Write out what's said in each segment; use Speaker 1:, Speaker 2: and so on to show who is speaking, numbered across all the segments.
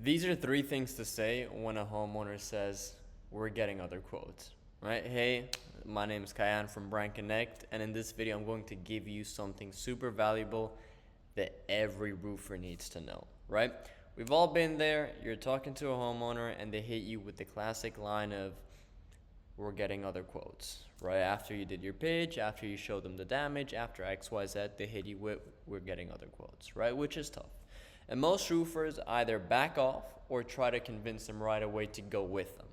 Speaker 1: These are three things to say when a homeowner says, we're getting other quotes, right? Hey, my name is Kayan from Brand Connect, and in this video, I'm going to give you something super valuable that every roofer needs to know, right? We've all been there. You're talking to a homeowner, and they hit you with the classic line of, we're getting other quotes, right? After you did your pitch, after you showed them the damage, after XYZ, they hit you with, we're getting other quotes, right? Which is tough. And most roofers either back off or try to convince them right away to go with them,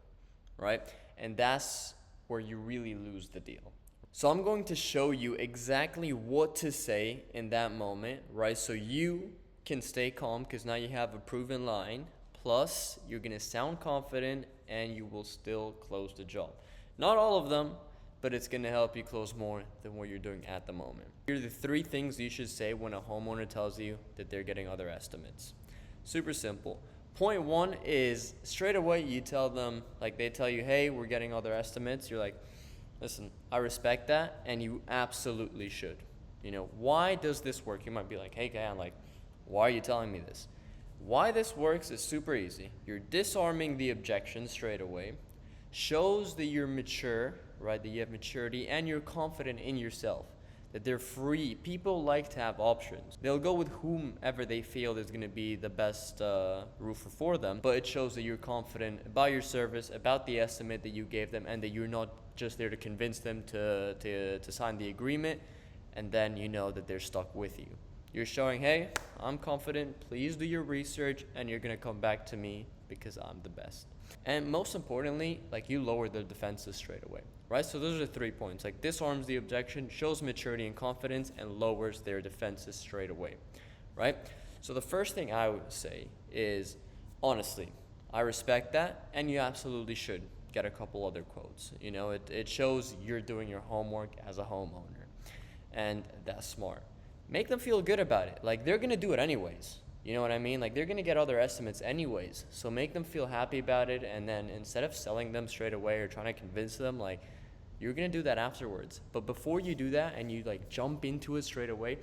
Speaker 1: right? And that's where you really lose the deal. So I'm going to show you exactly what to say in that moment, right? So you can stay calm because now you have a proven line. Plus, you're going to sound confident and you will still close the job. Not all of them, but it's going to help you close more than what you're doing at the moment. Here are the three things you should say when a homeowner tells you that they're getting other estimates. Super simple. Point one is straight away you tell them, like they tell you, hey, we're getting other estimates. You're like, listen, I respect that, and you absolutely should. You know, why does this work? You might be like, hey, Kayan, like, why are you telling me this? Why this works is super easy. You're disarming the objection straight away, shows that you're mature, right, that you have maturity, and you're confident in yourself, that they're free. People like to have options. They'll go with whomever they feel is going to be the best roofer for them, but it shows that you're confident about your service, about the estimate that you gave them, and that you're not just there to convince them to sign the agreement, and then you know that they're stuck with you. You're showing, hey, I'm confident, please do your research, and you're going to come back to me because I'm the best. And most importantly, like, you lower their defenses straight away, right? So those are the 3 points. Like, disarms the objection, shows maturity and confidence, and lowers their defenses straight away, right? So the first thing I would say is, honestly, I respect that, and you absolutely should get a couple other quotes. You know, it shows you're doing your homework as a homeowner, and that's smart. Make them feel good about it. Like, they're gonna do it anyways. You know what I mean? Like, they're gonna get other estimates anyways. So make them feel happy about it, and then instead of selling them straight away or trying to convince them, like, you're gonna do that afterwards. But before you do that and you like jump into it straight away,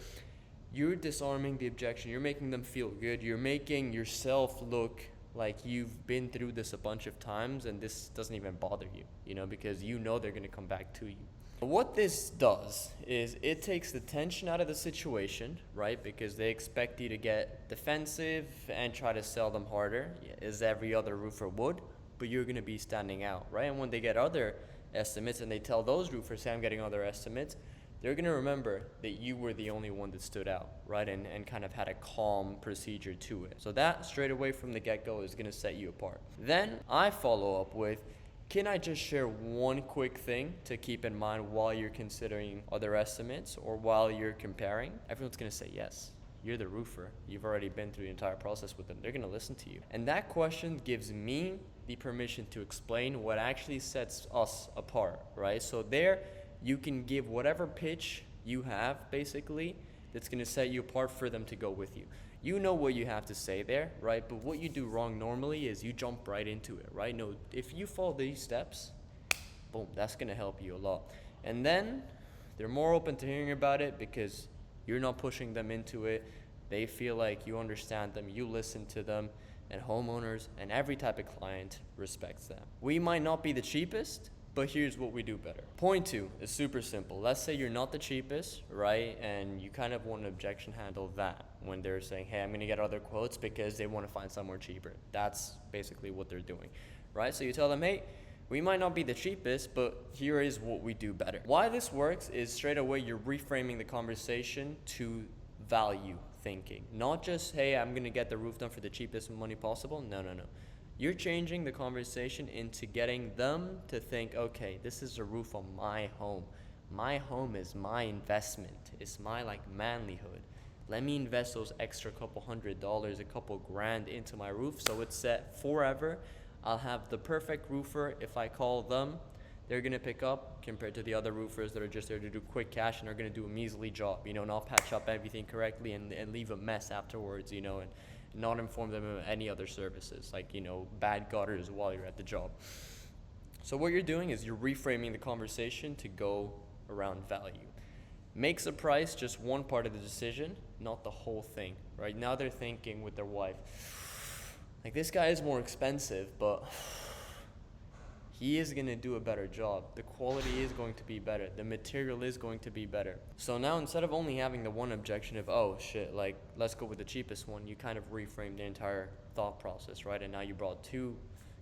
Speaker 1: you're disarming the objection. You're making them feel good. You're making yourself look like you've been through this a bunch of times and this doesn't even bother you, you know, because you know they're gonna come back to you. What this does is it takes the tension out of the situation, right? Because they expect you to get defensive and try to sell them harder, as every other roofer would, but you're going to be standing out, right? And when they get other estimates and they tell those roofers, hey, I'm getting other estimates, they're going to remember that you were the only one that stood out, right? And kind of had a calm procedure to it. So that straight away from the get-go is going to set you apart. Then I follow up with, can I just share one quick thing to keep in mind while you're considering other estimates or while you're comparing? Everyone's going to say yes. You're the roofer. You've already been through the entire process with them. They're going to listen to you. And that question gives me the permission to explain what actually sets us apart, right? So there you can give whatever pitch you have, basically, that's going to set you apart for them to go with you. You know what you have to say there, right? But what you do wrong normally is you jump right into it, right? No, if you follow these steps, boom, that's going to help you a lot. And then they're more open to hearing about it because you're not pushing them into it. They feel like you understand them, you listen to them, and homeowners and every type of client respects that. We might not be the cheapest, but here's what we do better. Point two is super simple. Let's say you're not the cheapest, right? And you kind of want an objection handle that when they're saying, hey, I'm gonna get other quotes because they wanna find somewhere cheaper. That's basically what they're doing, right? So you tell them, hey, we might not be the cheapest, but here is what we do better. Why this works is straight away you're reframing the conversation to value thinking. Not just, hey, I'm gonna get the roof done for the cheapest money possible. No. You're changing the conversation into getting them to think, okay, this is a roof on my home. My home is my investment. It's my like manlyhood. Let me invest those extra couple $100, a couple grand into my roof so it's set forever. I'll have the perfect roofer. If I call them, they're gonna pick up compared to the other roofers that are just there to do quick cash and are gonna do a measly job, you know, not patch up everything correctly and leave a mess afterwards, you know, and not inform them of any other services, like, you know, bad gutters while you're at the job. So what you're doing is you're reframing the conversation to go around value. Makes the price just one part of the decision, not the whole thing, right? Now they're thinking with their wife, Like, this guy is more expensive, but he is going to do a better job. The quality is going to be better. The material is going to be better. So now, instead of only having the one objection of, oh shit, like, let's go with the cheapest one, you kind of reframe the entire thought process, right? And now you brought two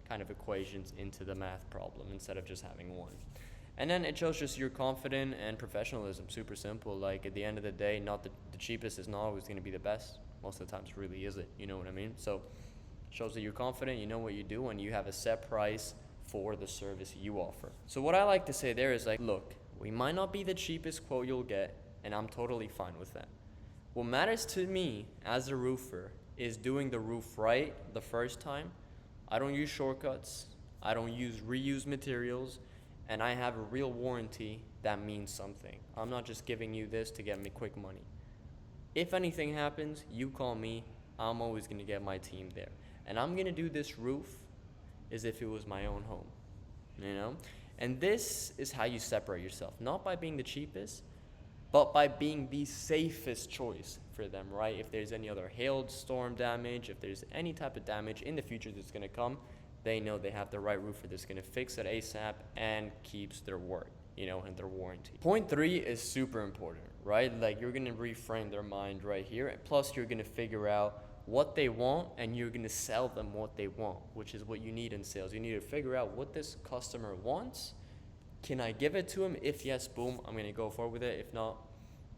Speaker 1: kind of equations into the math problem instead of just having one. And then it shows just your confidence and professionalism. Super simple. Like, at the end of the day, not the cheapest is not always going to be the best. Most of the times, really isn't. You know what I mean? So, shows that you're confident, you know what you do, and you have a set price for the service you offer. So what I like to say there is, like, look, we might not be the cheapest quote you'll get, and I'm totally fine with that. What matters to me as a roofer is doing the roof right the first time. I don't use shortcuts. I don't use reused materials. And I have a real warranty that means something. I'm not just giving you this to get me quick money. If anything happens, you call me. I'm always going to get my team there. And I'm going to do this roof as if it was my own home, you know? And this is how you separate yourself. Not by being the cheapest, but by being the safest choice for them, right? If there's any other hailstorm damage, if there's any type of damage in the future that's going to come, they know they have the right roofer that's going to fix it ASAP and keeps their word, you know, and their warranty. Point 3 is super important, right? Like, you're going to reframe their mind right here. Plus, you're going to figure out what they want, and you're going to sell them what they want, which is what you need in sales. You need to figure out what this customer wants. Can I give it to him? If yes, boom, I'm going to go forward with it. If not,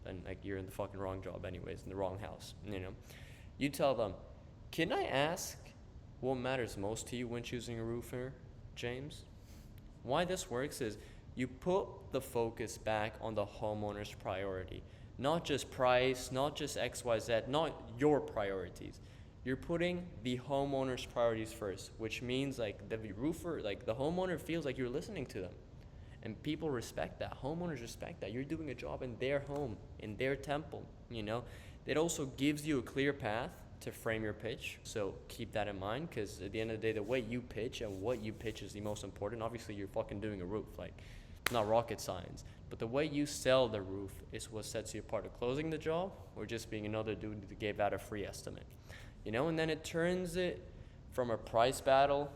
Speaker 1: then, like, you're in the fucking wrong job anyways, in the wrong house, you know? You tell them, can I ask what matters most to you when choosing a roofer, James? Why this works is you put the focus back on the homeowner's priority. Not just price, not just XYZ, not your priorities. You're putting the homeowner's priorities first, which means, like, the roofer, like, the homeowner feels like you're listening to them. And people respect that. Homeowners respect that. You're doing a job in their home, in their temple, you know? It also gives you a clear path to frame your pitch. So keep that in mind, because at the end of the day, the way you pitch and what you pitch is the most important. Obviously, you're fucking doing a roof. Like, not rocket science. But the way you sell the roof is what sets you apart of closing the job or just being another dude that gave out a free estimate. You know, and then it turns it from a price battle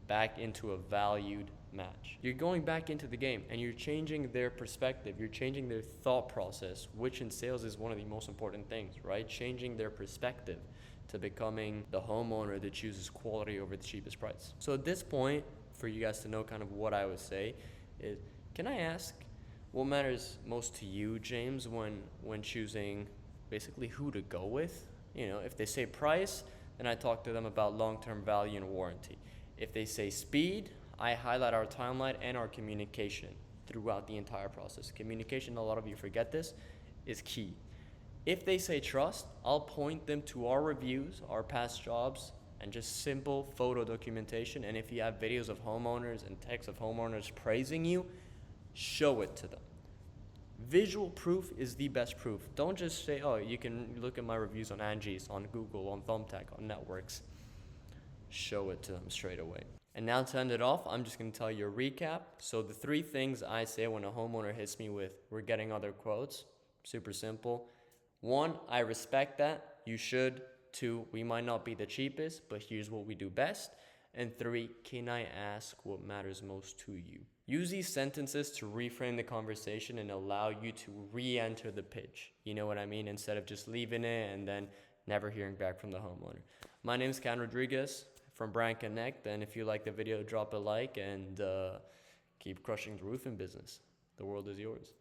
Speaker 1: back into a valued match. You're going back into the game and you're changing their perspective. You're changing their thought process, which in sales is one of the most important things, right? Changing their perspective to becoming the homeowner that chooses quality over the cheapest price. So at this point, for you guys to know kind of what I would say is, can I ask what matters most to you, James, when choosing basically who to go with? You know, if they say price, then I talk to them about long-term value and warranty. If they say speed, I highlight our timeline and our communication throughout the entire process. Communication, a lot of you forget this, is key. If they say trust, I'll point them to our reviews, our past jobs, and just simple photo documentation. And if you have videos of homeowners and texts of homeowners praising you, show it to them. Visual proof is the best proof. Don't just say, oh, you can look at my reviews on Angie's, on Google, on Thumbtack, on networks. Show it to them straight away. And now to end it off, I'm just going to tell you a recap. So the 3 things I say when a homeowner hits me with, we're getting other quotes, super simple. 1, I respect that. You should. 2, we might not be the cheapest, but here's what we do best. And 3, can I ask what matters most to you? Use these sentences to reframe the conversation and allow you to re-enter the pitch. You know what I mean? Instead of just leaving it and then never hearing back from the homeowner. My name is Ken Rodriguez from Brand Connect. And if you like the video, drop a like and keep crushing the roofing business. The world is yours.